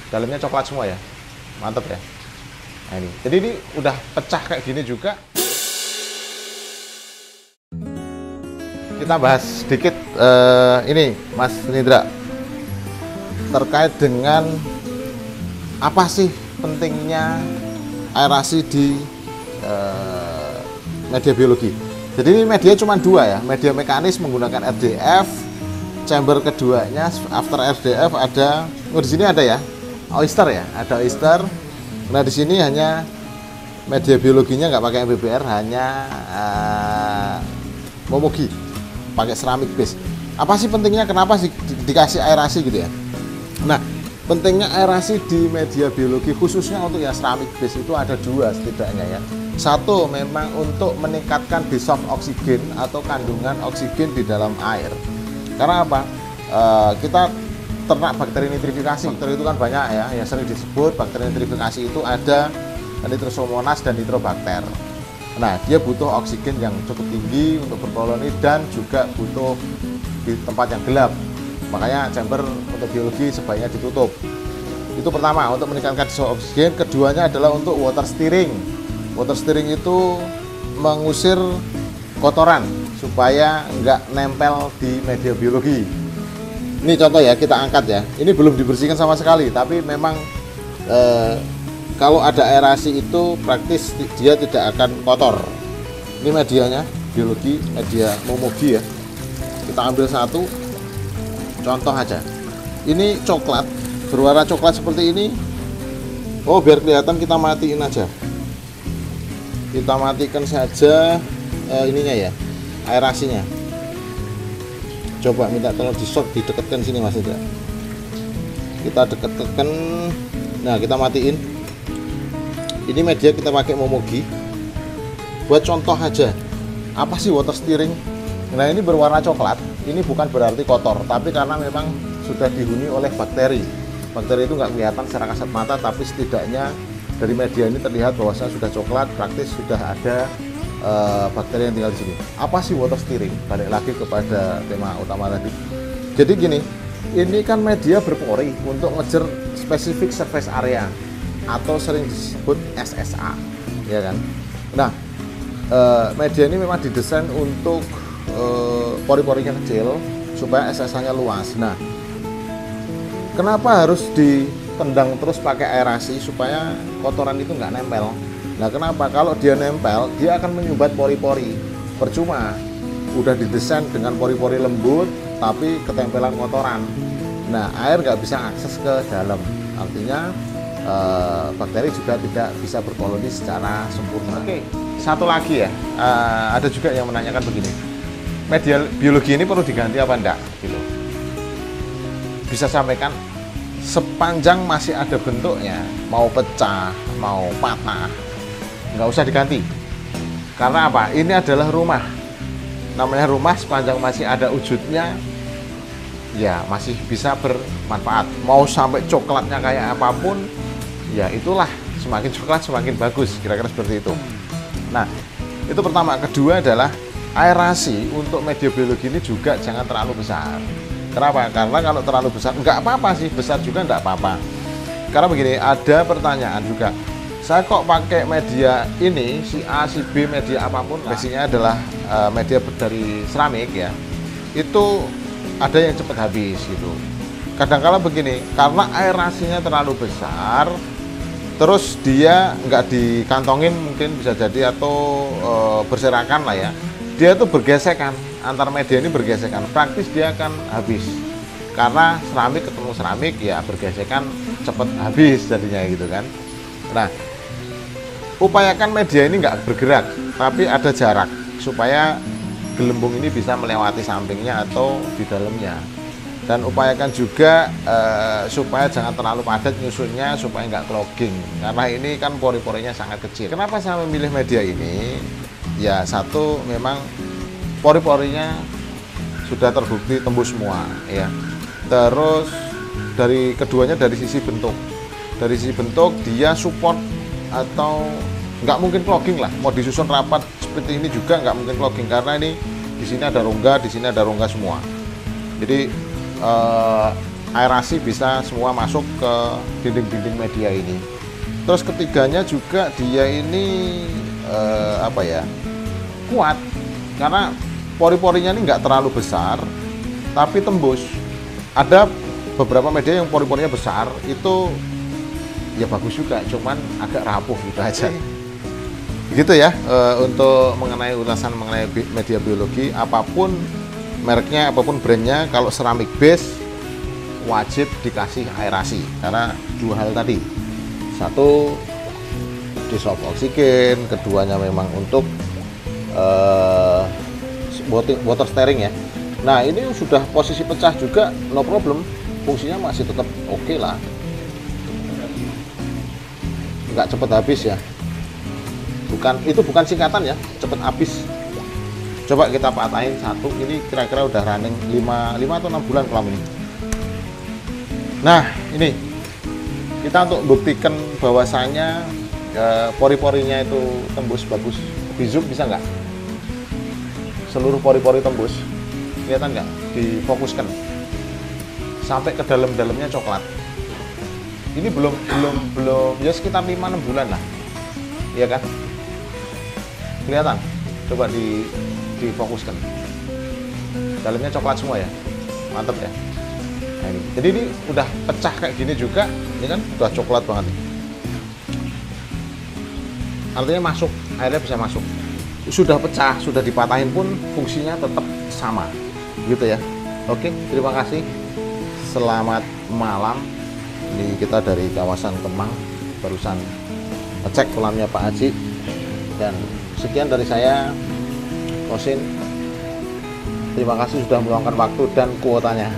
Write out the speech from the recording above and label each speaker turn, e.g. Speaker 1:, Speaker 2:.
Speaker 1: dalamnya coklat semua ya, mantap ya. Nah ini, jadi ini udah pecah kayak gini juga. Kita bahas sedikit ini Mas Nindra, terkait dengan apa sih pentingnya aerasi di media biologi. Jadi ini media cuma dua ya, media mekanis menggunakan RDF, chamber keduanya after RDF ada, oh di sini ada ya, oyster ya, ada oyster. Nah di sini hanya media biologinya nggak pakai MBBR, hanya momogi, pakai ceramic base. Apa sih pentingnya? Kenapa sih dikasih aerasi gitu ya? Nah, pentingnya aerasi di media biologi khususnya untuk yang ceramic base itu ada dua setidaknya ya. Satu, memang untuk meningkatkan dissolved oksigen atau kandungan oksigen di dalam air. Karena apa? Kita ternak bakteri nitrifikasi. Bakteri itu kan banyak ya, yang sering disebut bakteri nitrifikasi itu ada Nitrosomonas dan Nitrobakter. Nah, dia butuh oksigen yang cukup tinggi untuk berkoloni dan juga butuh di tempat yang gelap. Makanya chamber untuk biologi sebaiknya ditutup. Itu pertama, untuk meningkatkan dissolved oksigen. Keduanya adalah untuk water steering. Water steering itu mengusir kotoran supaya nggak nempel di media biologi. Ini contoh ya, kita angkat ya. Ini belum dibersihkan sama sekali, tapi memang kalau ada aerasi itu praktis dia tidak akan kotor. Ini medianya biologi, media momogi ya. Kita ambil satu contoh aja. Ini coklat, berwarna coklat seperti ini. Oh, biar kelihatan kita matiin aja. Kita matikan saja ininya ya, aerasinya. Coba minta tolong di shot, didekatkan sini Mas Indra. Kita dekatkan. Nah, kita matiin. Ini media kita pakai momogi. Buat contoh aja, apa sih water steering? Nah, ini berwarna coklat. Ini bukan berarti kotor, tapi karena memang sudah dihuni oleh bakteri. Bakteri itu nggak kelihatan secara kasat mata, tapi setidaknya dari media ini terlihat bahwasanya sudah coklat, praktis sudah ada bakteri yang tinggal di sini. Apa sih water steering? Balik lagi kepada tema utama tadi. Jadi gini, ini kan media berpori untuk ngejar spesifik surface area atau sering disebut SSA, ya kan? Nah, media ini memang didesain untuk pori-porinya kecil supaya SSA-nya luas. Nah, kenapa harus ditendang terus pakai aerasi supaya kotoran itu nggak nempel? Nah, kenapa? Kalau dia nempel, dia akan menyumbat pori-pori. Percuma, udah didesain dengan pori-pori lembut, tapi ketempelan kotoran. Nah, air nggak bisa akses ke dalam. Artinya, bakteri juga tidak bisa berkoloni secara sempurna. Oke, satu lagi ya, ada juga yang menanyakan begini. Media biologi ini perlu diganti apa enggak? Gitu. Bisa sampaikan, sepanjang masih ada bentuknya, mau pecah, mau patah, nggak usah diganti. Karena apa? Ini adalah rumah. Namanya rumah, sepanjang masih ada wujudnya, ya masih bisa bermanfaat. Mau sampai coklatnya kayak apapun, ya itulah, semakin coklat semakin bagus, kira-kira seperti itu. Nah, itu pertama. Kedua adalah aerasi untuk media biologi ini juga jangan terlalu besar. Kenapa? Karena kalau terlalu besar, nggak apa-apa sih, besar juga nggak apa-apa. Karena begini, ada pertanyaan juga, saya kok pakai media ini, si A, si B, media apapun, basinya adalah media dari keramik ya, itu ada yang cepat habis gitu. Kadang-kala begini, karena aerasinya terlalu besar, terus dia nggak dikantongin mungkin bisa jadi, atau berserakan lah ya, dia tuh bergesekan, antar media ini bergesekan, praktis dia akan habis. Karena keramik ketemu keramik ya bergesekan, cepat habis jadinya gitu kan. Nah, upayakan media ini nggak bergerak, tapi ada jarak supaya gelembung ini bisa melewati sampingnya atau di dalamnya. Dan upayakan juga supaya jangan terlalu padat nyusunnya, supaya nggak clogging, karena ini kan pori-porinya sangat kecil. Kenapa saya memilih media ini? Ya, satu, memang pori-porinya sudah terbukti tembus semua ya. Terus dari keduanya dari sisi bentuk. Dari sisi bentuk dia support, atau nggak mungkin clogging lah. Mau disusun rapat seperti ini juga nggak mungkin clogging, karena ini di sini ada rongga, di sini ada rongga semua. Jadi aerasi bisa semua masuk ke dinding-dinding media ini. Terus ketiganya juga dia ini apa ya, kuat, karena pori-porinya ini nggak terlalu besar tapi tembus. Ada beberapa media yang pori-porinya besar itu ya bagus juga, cuman agak rapuh gitu aja. Begitu ya untuk mengenai ulasan mengenai media biologi. Apapun mereknya, apapun brandnya, kalau ceramic base wajib dikasih aerasi karena dua hal tadi. Satu, dissolve oksigen, keduanya memang untuk water steering ya. Nah, ini sudah posisi pecah juga, no problem, fungsinya masih tetap oke lah, nggak cepet habis ya. Itu bukan singkatan ya, cepet habis. Coba kita patahin satu, ini kira-kira udah running 5 atau 6 bulan kolam ini. Nah, ini kita untuk buktikan bahwasanya pori-porinya itu tembus bagus. Di zoom bisa nggak? Seluruh pori-pori tembus, kelihatan nggak? Difokuskan sampai ke dalam-dalamnya coklat. Ini belum ya sekitar 5-6 bulan lah, iya kan? Kelihatan? Coba difokuskan. Dalamnya coklat semua ya, mantap ya. Nah, ini. Jadi ini udah pecah kayak gini juga, ini kan udah coklat banget. Artinya masuk, airnya bisa masuk. Sudah pecah, sudah dipatahin pun fungsinya tetap sama, gitu ya. Oke, terima kasih. Selamat malam. Ini kita dari kawasan Kemang, barusan ngecek kolamnya Pak Haji. Dan sekian dari saya, Kosin. Terima kasih sudah meluangkan waktu dan kuotanya.